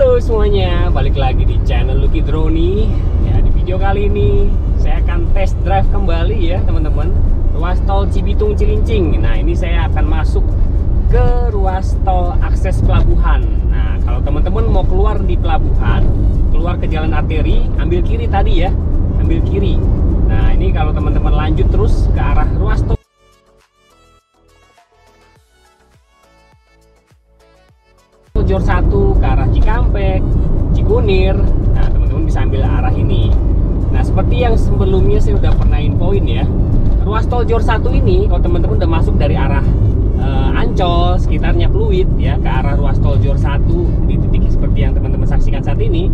Halo semuanya, balik lagi di channel Lucky Droni. Ya, di video kali ini saya akan test drive kembali ya teman-teman, ruas tol Cibitung Cilincing. Nah, ini saya akan masuk ke ruas tol akses pelabuhan. Nah, kalau teman-teman mau keluar di pelabuhan, keluar ke jalan arteri, ambil kiri tadi ya, ambil kiri. Nah, ini kalau teman-teman lanjut terus ke arah ruas tol Jor 1 ke arah Cikampek, Cikunir. Nah, teman-teman bisa ambil arah ini. Nah, seperti yang sebelumnya saya udah pernah infoin ya, ruas tol Jor 1 ini kalau teman-teman udah masuk dari arah Ancol, sekitarnya Pluit ya, ke arah ruas tol Jor 1 di titik seperti yang teman-teman saksikan saat ini,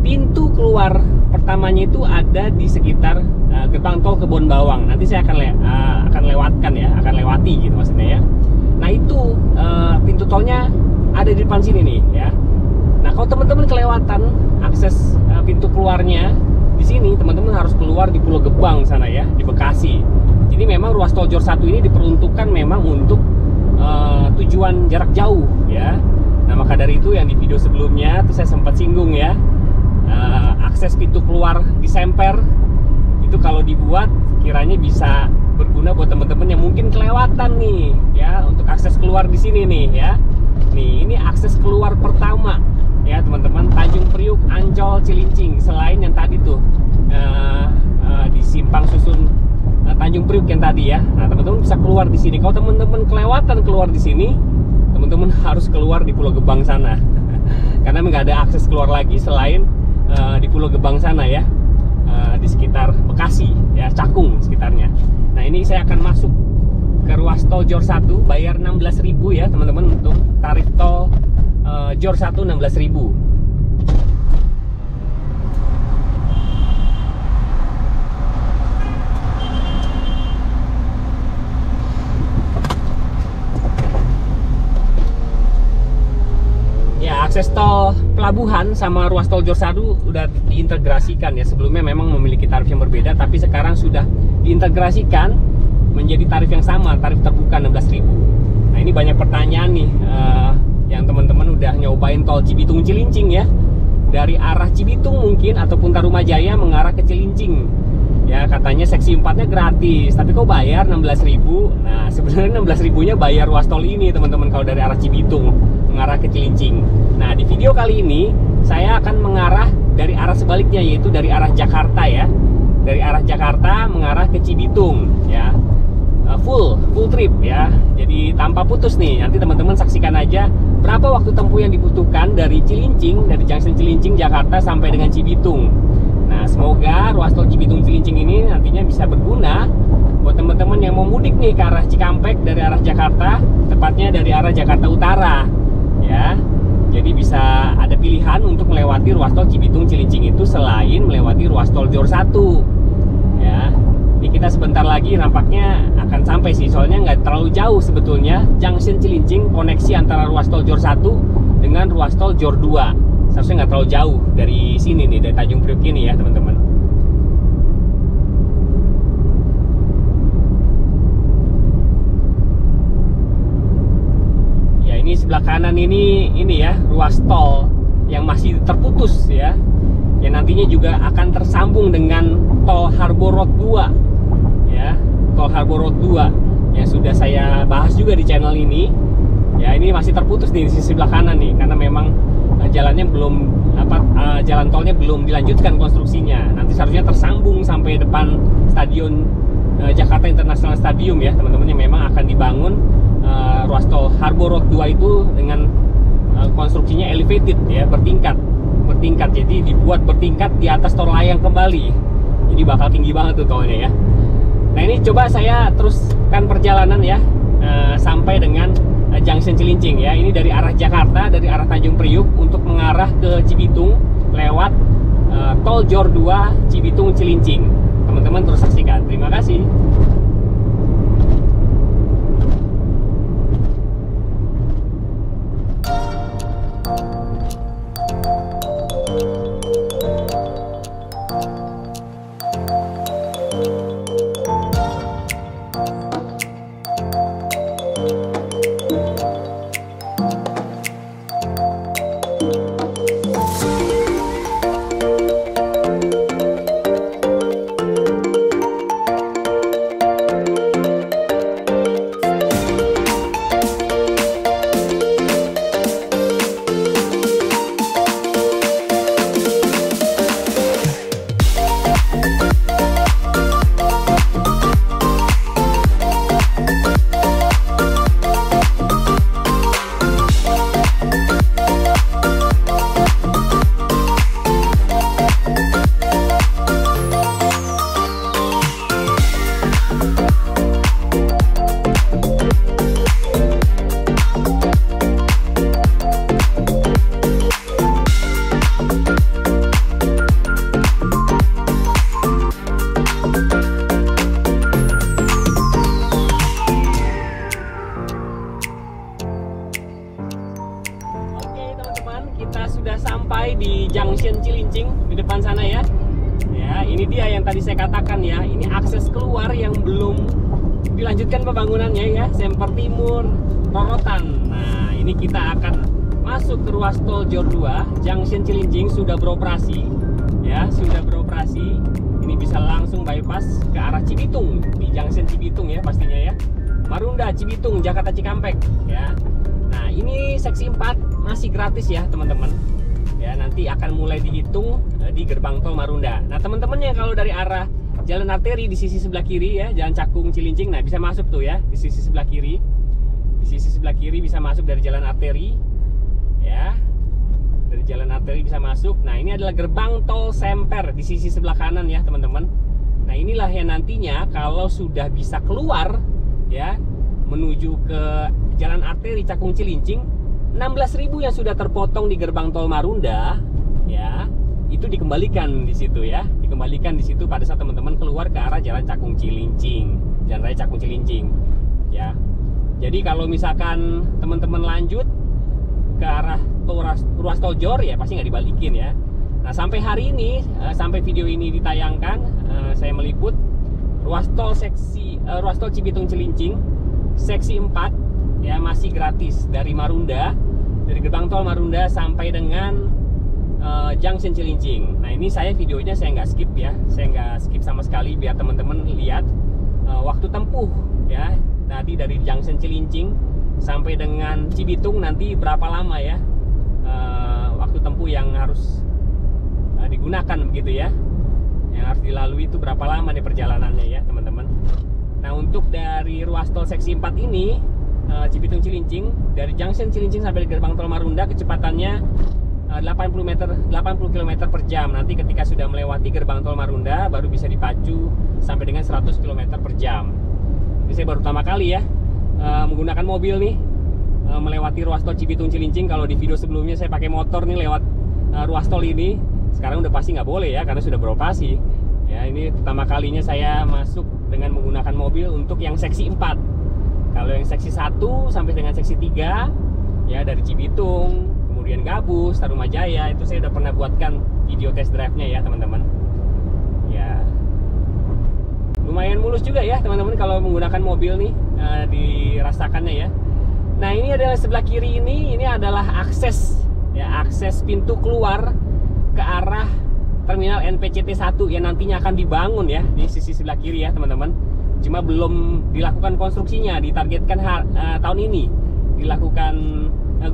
pintu keluar pertamanya itu ada di sekitar gerbang tol Kebon Bawang. Nanti saya akan lewatkan ya, akan lewati gitu maksudnya ya. Nah, itu pintu tolnya ada di depan sini nih ya. Nah, kalau teman-teman kelewatan akses pintu keluarnya di sini, teman-teman harus keluar di Pulau Gebang sana ya, di Bekasi. Jadi memang ruas tol Jor 1 ini diperuntukkan memang untuk tujuan jarak jauh ya. Nah, maka dari itu yang di video sebelumnya tuh saya sempat singgung ya, akses pintu keluar di Semper itu kalau dibuat kiranya bisa berguna buat teman-teman yang mungkin kelewatan nih ya, untuk akses keluar di sini nih ya. Nih, ini akses keluar pertama ya teman-teman, Tanjung Priuk, Ancol, Cilincing. Selain yang tadi tuh di simpang susun Tanjung Priuk yang tadi ya. Nah, teman-teman bisa keluar di sini. Kalau teman-teman kelewatan keluar di sini, teman-teman harus keluar di Pulau Gebang sana. Karena nggak ada akses keluar lagi selain di Pulau Gebang sana ya, di sekitar Bekasi ya, Cakung sekitarnya. Nah, ini saya akan masuk ke ruas tol Jor 1, bayar 16.000 ya teman-teman, untuk tarif tol Jor 1 16.000. Ya, akses tol pelabuhan sama ruas tol Jor 1 udah diintegrasikan ya. Sebelumnya memang memiliki tarif yang berbeda, tapi sekarang sudah diintegrasikan menjadi tarif yang sama, tarif terbuka 16.000. Nah, ini banyak pertanyaan nih yang teman-teman udah nyobain tol Cibitung Cilincing ya, dari arah Cibitung mungkin ataupun Tarumajaya mengarah ke Cilincing ya, katanya seksi 4-nya gratis, tapi kok bayar 16.000. Nah, sebenarnya 16.000-nya bayar ruas tol ini teman-teman kalau dari arah Cibitung mengarah ke Cilincing. Nah, di video kali ini saya akan mengarah dari arah sebaliknya, yaitu dari arah Jakarta ya, dari arah Jakarta mengarah ke Cibitung ya. Full trip ya, jadi tanpa putus nih. Nanti teman-teman saksikan aja berapa waktu tempuh yang dibutuhkan dari Cilincing, dari Junction Cilincing Jakarta sampai dengan Cibitung. Nah, semoga ruas tol Cibitung Cilincing ini nantinya bisa berguna buat teman-teman yang mau mudik nih ke arah Cikampek dari arah Jakarta, tepatnya dari arah Jakarta Utara ya. Jadi bisa ada pilihan untuk melewati ruas tol Cibitung Cilincing itu selain melewati ruas tol Jor 1 ya. Ini kita sebentar lagi nampaknya akan sampai sih, soalnya nggak terlalu jauh sebetulnya Junction Cilincing, koneksi antara ruas tol Jor 1 dengan ruas tol Jor 2. Seharusnya nggak terlalu jauh dari sini nih, dari Tanjung Priok ini ya teman-teman. Ya, ini sebelah kanan ini ya ruas tol yang masih terputus ya, yang nantinya juga akan tersambung dengan tol Harbor Road 2 ya, tol Harbor Road 2 yang sudah saya bahas juga di channel ini ya. Ini masih terputus di sisi sebelah kanan nih, karena memang jalannya belum jalan tolnya belum dilanjutkan konstruksinya. Nanti seharusnya tersambung sampai depan stadion Jakarta International Stadium ya teman-teman, yang memang akan dibangun ruas tol Harbor Road 2 itu dengan konstruksinya elevated ya, bertingkat, jadi dibuat bertingkat di atas tol layang kembali. Jadi bakal tinggi banget tuh tolnya ya. Nah, ini coba saya teruskan perjalanan ya sampai dengan Junction Cilincing ya. Ini dari arah Jakarta, dari arah Tanjung Priuk untuk mengarah ke Cibitung lewat tol Jor 2 Cibitung Cilincing. Teman-teman terus saksikan. Terima kasih. katakan ya, ini akses keluar yang belum dilanjutkan pembangunannya ya, Semper Timur, Rorotan. Nah, ini kita akan masuk ke ruas tol Jor 2, Junction Cilincing sudah beroperasi ya, sudah beroperasi. Ini bisa langsung bypass ke arah Cibitung, di Junction Cibitung ya pastinya ya. Marunda, Cibitung, Jakarta Cikampek ya. Nah, ini seksi 4 masih gratis ya teman-teman. Ya, nanti akan mulai dihitung di gerbang tol Marunda. Nah, teman-temannya kalau dari arah jalan arteri di sisi sebelah kiri ya, Jalan Cakung Cilincing, nah bisa masuk tuh ya di sisi sebelah kiri. Di sisi sebelah kiri bisa masuk dari jalan arteri. Ya. Dari jalan arteri bisa masuk. Nah, ini adalah gerbang tol Semper di sisi sebelah kanan ya, teman-teman. Nah, inilah yang nantinya kalau sudah bisa keluar ya menuju ke jalan arteri Cakung Cilincing, 16.000 yang sudah terpotong di gerbang tol Marunda ya, itu dikembalikan di situ ya, dikembalikan di situ pada saat teman-teman keluar ke arah jalan Cakung Cilincing, jalan raya Cakung Cilincing ya. Jadi kalau misalkan teman-teman lanjut ke arah ruas tol Jor ya pasti nggak dibalikin ya. Nah, sampai hari ini, sampai video ini ditayangkan, saya meliput ruas tol Cibitung Cilincing seksi 4 ya masih gratis dari Marunda, dari gerbang tol Marunda sampai dengan Junction Cilincing. Nah, ini videonya saya nggak skip ya, saya nggak skip sama sekali biar teman-teman lihat waktu tempuh ya. Nanti dari Junction Cilincing sampai dengan Cibitung nanti berapa lama ya waktu tempuh yang harus digunakan begitu ya, yang harus dilalui itu berapa lama nih perjalanannya ya teman-teman. Nah, untuk dari ruas tol seksi 4 ini Cibitung Cilincing, dari Junction Cilincing sampai di gerbang tol Marunda kecepatannya 80 km per jam. Nanti ketika sudah melewati gerbang tol Marunda baru bisa dipacu sampai dengan 100 km per jam. Ini saya baru pertama kali ya menggunakan mobil nih melewati ruas tol Cibitung Cilincing. Kalau di video sebelumnya saya pakai motor nih lewat ruas tol ini, sekarang udah pasti nggak boleh ya karena sudah beroperasi ya. Ini pertama kalinya saya masuk dengan menggunakan mobil untuk yang seksi 4. Kalau yang seksi 1 sampai dengan seksi 3 ya, dari Cibitung, kemudian Gabus, Tarumajaya, itu saya udah pernah buatkan video test drive-nya ya teman-teman. Ya, lumayan mulus juga ya teman-teman kalau menggunakan mobil nih, dirasakannya ya. Nah, ini adalah sebelah kiri ini adalah akses ya, akses pintu keluar ke arah terminal NPCT 1 yang nantinya akan dibangun ya di sisi sebelah kiri ya teman-teman. Cuma belum dilakukan konstruksinya, ditargetkan tahun ini dilakukan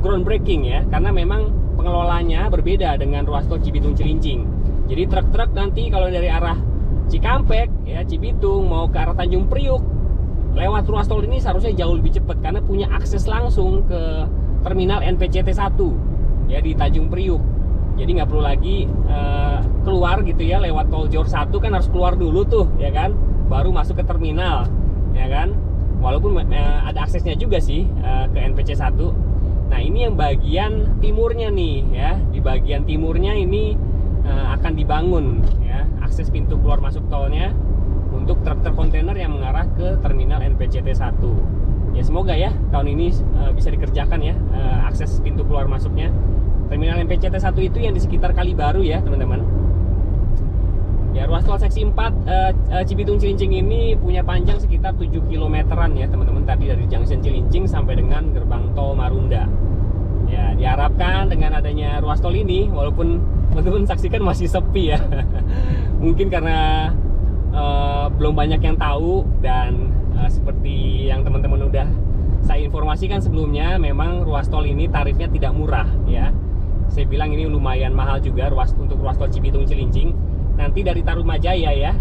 groundbreaking ya, karena memang pengelolanya berbeda dengan ruas tol Cibitung Cilincing. Jadi truk-truk nanti kalau dari arah Cikampek ya, Cibitung mau ke arah Tanjung Priuk lewat ruas tol ini seharusnya jauh lebih cepat karena punya akses langsung ke terminal NPCT 1 ya di Tanjung Priuk. Jadi nggak perlu lagi keluar gitu ya lewat tol Jor 1, kan harus keluar dulu tuh ya kan, baru masuk ke terminal ya kan. Walaupun ada aksesnya juga sih ke NPC 1. Nah, ini yang bagian timurnya nih ya. Di bagian timurnya ini akan dibangun ya akses pintu keluar masuk tolnya untuk truk-truk kontainer yang mengarah ke terminal NPCT 1. Ya, semoga ya tahun ini bisa dikerjakan ya akses pintu keluar masuknya. Terminal NPCT 1 itu yang di sekitar Kalibaru ya teman-teman. Ya, ruas tol seksi 4 Cibitung Cilincing ini punya panjang sekitar 7 kilometeran ya teman-teman, tadi dari Junction Cilincing sampai dengan gerbang tol Marunda. Ya, diharapkan dengan adanya ruas tol ini, walaupun teman-teman saksikan masih sepi ya mungkin karena belum banyak yang tahu, dan seperti yang teman-teman udah saya informasikan sebelumnya, memang ruas tol ini tarifnya tidak murah ya. Saya bilang ini lumayan mahal juga untuk ruas tol Cibitung Cilincing. Nanti dari Tarumajaya ya,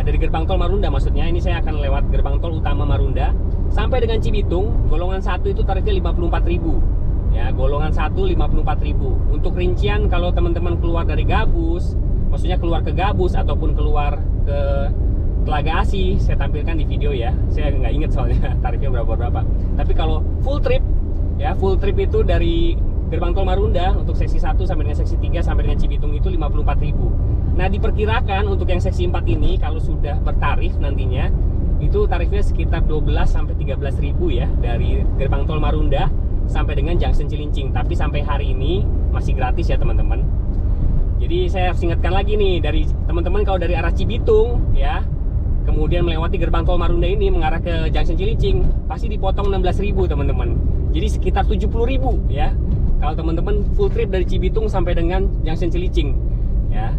dari gerbang tol Marunda maksudnya, ini saya akan lewat gerbang tol utama Marunda sampai dengan Cibitung. Golongan 1 itu tarifnya 54.000 ya, golongan 1 54.000. Untuk rincian kalau teman-teman keluar dari Gabus, maksudnya keluar ke Gabus ataupun keluar ke Telaga Asih, saya tampilkan di video ya. Saya nggak inget soalnya tarifnya berapa. Tapi kalau full trip ya, full trip itu dari gerbang tol Marunda untuk seksi 1 sampai dengan seksi 3 sampai dengan Cibitung itu 54.000. Nah, diperkirakan untuk yang seksi 4 ini kalau sudah bertarif nantinya itu tarifnya sekitar 12 sampai 13.000 ya, dari gerbang tol Marunda sampai dengan Junction Cilincing. Tapi sampai hari ini masih gratis ya teman-teman. Jadi saya harus ingatkan lagi nih dari teman-teman, kalau dari arah Cibitung ya, kemudian melewati gerbang tol Marunda ini mengarah ke Junction Cilincing, pasti dipotong 16.000 teman-teman. Jadi sekitar 70.000 ya. Kalau teman-teman full trip dari Cibitung sampai dengan Junction Cilincing ya.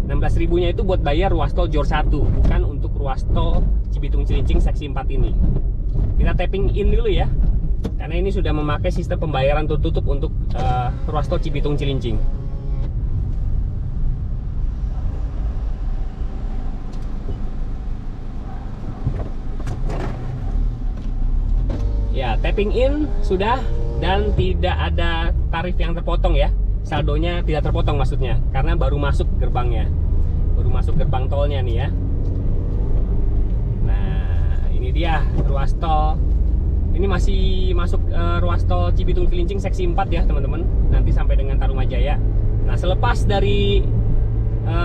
16.000-nya itu buat bayar ruas tol Jor 1, bukan untuk ruas tol Cibitung Cilincing seksi 4 ini. Kita tapping in dulu ya, karena ini sudah memakai sistem pembayaran tertutup untuk ruas tol Cibitung Cilincing. Ya, tapping in sudah, dan tidak ada tarif yang terpotong ya. Saldonya tidak terpotong maksudnya, karena baru masuk gerbangnya, baru masuk gerbang tolnya nih ya. Nah, ini dia ruas tol. Ini masih masuk ruas tol Cibitung Cilincing seksi 4 ya teman-teman, nanti sampai dengan Tarumajaya. Nah, selepas dari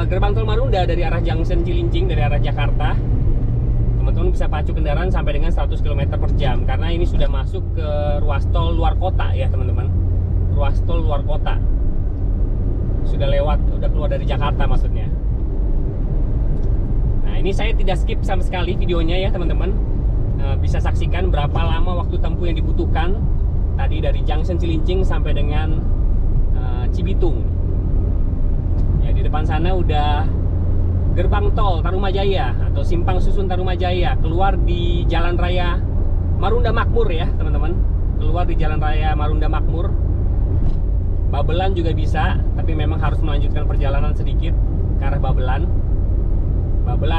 gerbang tol Marunda dari arah Junction Cilincing, dari arah Jakarta, teman-teman bisa pacu kendaraan sampai dengan 100 km per jam, karena ini sudah masuk ke ruas tol luar kota ya teman-teman. Ruas tol luar kota, sudah lewat, udah keluar dari Jakarta maksudnya. Nah, ini saya tidak skip sama sekali videonya ya teman-teman. Bisa saksikan berapa lama waktu tempuh yang dibutuhkan tadi dari Junction Cilincing sampai dengan Cibitung. Ya, di depan sana udah gerbang tol Tarumajaya atau simpang susun Tarumajaya, keluar di Jalan Raya Marunda Makmur ya teman-teman. Keluar di Jalan Raya Marunda Makmur. Babelan juga bisa, tapi memang harus melanjutkan perjalanan sedikit ke arah Babelan,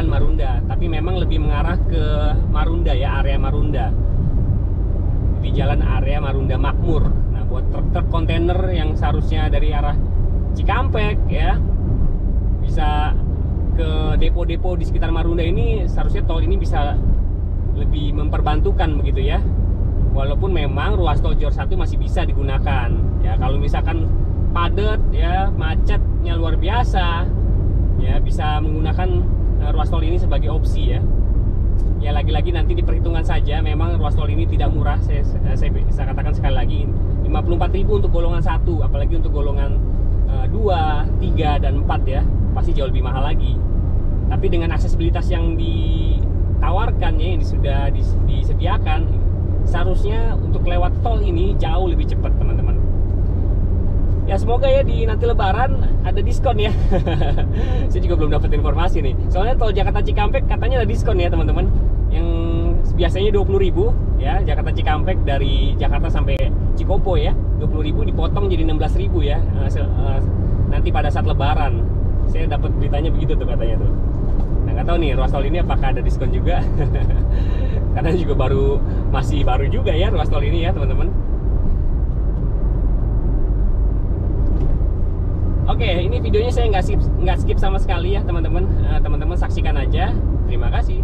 Marunda. Tapi memang lebih mengarah ke Marunda ya, area Marunda. Di jalan area Marunda Makmur. Nah, buat truk-truk kontainer yang seharusnya dari arah Cikampek ya, bisa ke depo-depo di sekitar Marunda ini, seharusnya tol ini bisa lebih memperbantukan begitu ya. Walaupun memang ruas tol Jor 1 masih bisa digunakan ya, kalau misalkan padat ya, macetnya luar biasa ya, bisa menggunakan ruas tol ini sebagai opsi ya. Ya, lagi-lagi nanti diperhitungkan saja. Memang ruas tol ini tidak murah, saya katakan sekali lagi, 54.000 untuk golongan 1, apalagi untuk golongan 2, 3, dan 4 ya, pasti jauh lebih mahal lagi. Tapi dengan aksesibilitas yang ditawarkan ya, yang sudah disediakan, seharusnya untuk lewat tol ini jauh lebih cepat teman-teman. Ya, semoga ya di nanti Lebaran ada diskon ya. Saya juga belum dapat informasi nih. Soalnya tol Jakarta Cikampek katanya ada diskon ya teman-teman. Yang biasanya 20.000 ya, Jakarta Cikampek dari Jakarta sampai Cikopo ya, 20.000 dipotong jadi 16.000 ya. Nanti pada saat Lebaran. Saya dapat beritanya begitu tuh katanya tuh. Nah, nggak tahu nih ruas tol ini apakah ada diskon juga. Karena juga masih baru juga ya ruas tol ini ya teman-teman. Oke, ini videonya saya nggak skip sama sekali ya teman-teman. Teman-teman saksikan aja. Terima kasih.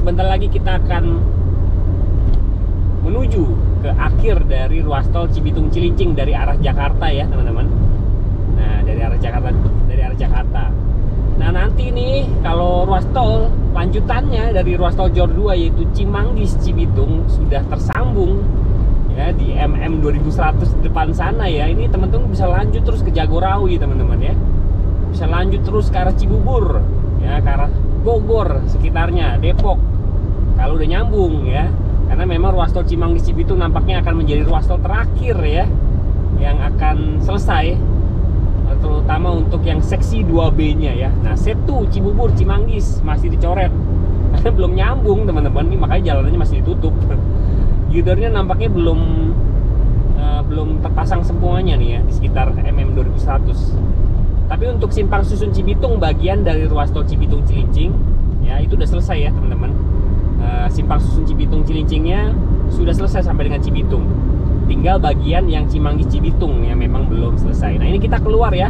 sebentar lagi kita akan menuju ke akhir dari ruas tol Cibitung Cilincing dari arah Jakarta ya teman-teman. Nah, dari arah Jakarta. Nah, nanti nih kalau ruas tol lanjutannya dari ruas tol Jor 2 yaitu Cimanggis Cibitung sudah tersambung ya di MM 2100 depan sana ya. Ini teman-teman bisa lanjut terus ke Jagorawi teman-teman ya. Bisa lanjut terus ke arah Cibubur ya, ke arah Bogor sekitarnya, Depok kalau udah nyambung ya, karena memang ruas tol Cimanggis Cibitung nampaknya akan menjadi ruas tol terakhir ya yang akan selesai, terutama untuk yang seksi 2B nya ya. Nah, Setu Cibubur Cimanggis masih dicoret karena belum nyambung teman-teman, ini makanya jalanannya masih ditutup. Girdernya nampaknya belum terpasang semuanya nih ya di sekitar MM 2100. Tapi untuk simpang susun Cibitung bagian dari ruas tol Cibitung Cilincing ya itu udah selesai ya teman-teman. Simpang susun Cibitung Cilincingnya sudah selesai sampai dengan Cibitung. Tinggal bagian yang Cimanggis Cibitung yang memang belum selesai. Nah, ini kita keluar ya.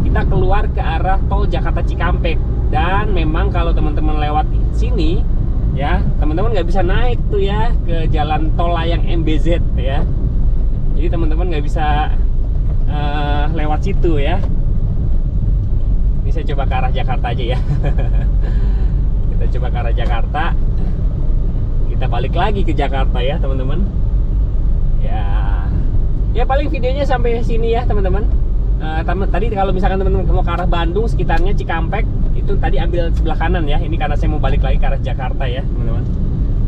Kita keluar ke arah tol Jakarta Cikampek. Dan memang kalau teman-teman lewat sini ya, teman-teman nggak bisa naik tuh ya ke jalan tol layang MBZ ya. Jadi teman-teman nggak bisa lewat situ ya. Ini saya coba ke arah Jakarta aja ya. Kita coba ke arah Jakarta. Kita balik lagi ke Jakarta ya teman-teman. Ya paling videonya sampai sini ya teman-teman. Tadi kalau misalkan teman-teman mau ke arah Bandung sekitarnya Cikampek itu tadi ambil sebelah kanan ya. Ini karena saya mau balik lagi ke arah Jakarta ya teman-teman.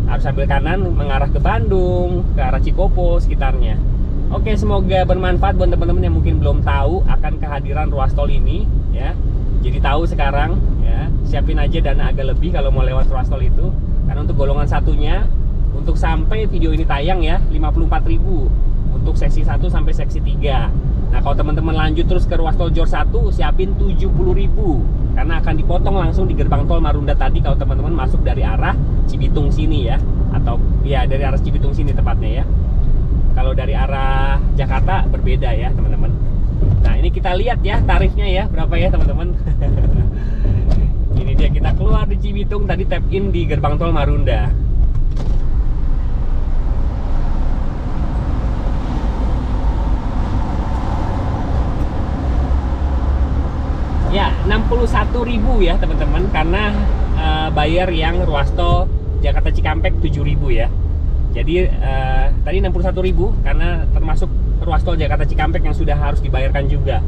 Harus ambil kanan mengarah ke Bandung, ke arah Cikopo sekitarnya. Oke, semoga bermanfaat buat teman-teman yang mungkin belum tahu akan kehadiran ruas tol ini ya. Jadi tahu sekarang ya, siapin aja dana agak lebih kalau mau lewat ruas tol itu. Karena untuk golongan satunya, untuk sampai video ini tayang ya, 54.000 untuk seksi 1 sampai seksi 3. Nah, kalau teman-teman lanjut terus ke ruas tol Jor 1, siapin 70.000 karena akan dipotong langsung di gerbang tol Marunda tadi kalau teman-teman masuk dari arah Cibitung sini ya, atau ya dari arah Cibitung sini tepatnya ya. Kalau dari arah Jakarta berbeda ya teman-teman. Nah, ini kita lihat ya tarifnya ya berapa ya teman-teman. Ini dia, kita keluar di Cibitung, tadi tap in di gerbang tol Marunda. Ya, 61.000 ya teman-teman, karena bayar yang ruas tol Jakarta Cikampek 7.000 ya. Jadi tadi 61.000 karena termasuk ruas tol Jakarta Cikampek yang sudah harus dibayarkan juga.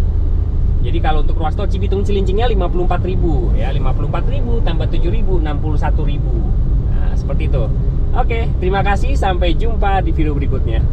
Jadi kalau untuk ruas tol Cibitung Cilincingnya 54.000 ya, 54.000 tambah 7.000 61.000. Nah, seperti itu. Oke, terima kasih, sampai jumpa di video berikutnya.